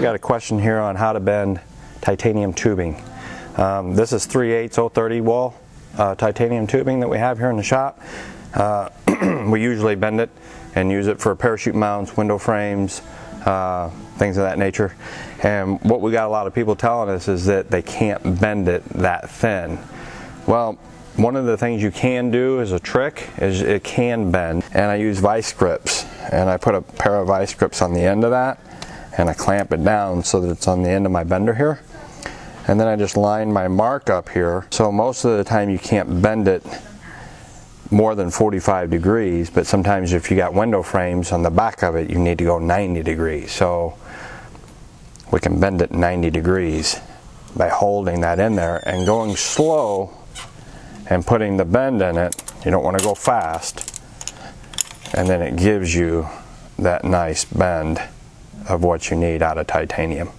got a question here on how to bend titanium tubing. This is 3/8 030 wall titanium tubing that we have here in the shop. We usually bend it and use it for parachute mounts, window frames, things of that nature. And what we got a lot of people telling us is that they can't bend it that thin. Well, one of the things you can do as a trick is it can bend, and I use vice grips, and I put a pair of vice grips on the end of that and I clamp it down so that it's on the end of my bender here, and then I just line my mark up here. So most of the time you can't bend it more than 45 degrees, but sometimes if you got window frames on the back of it you need to go 90 degrees. So we can bend it 90 degrees by holding that in there and going slow and putting the bend in it. You don't want to go fast, and then it gives you that nice bend of what you need out of titanium.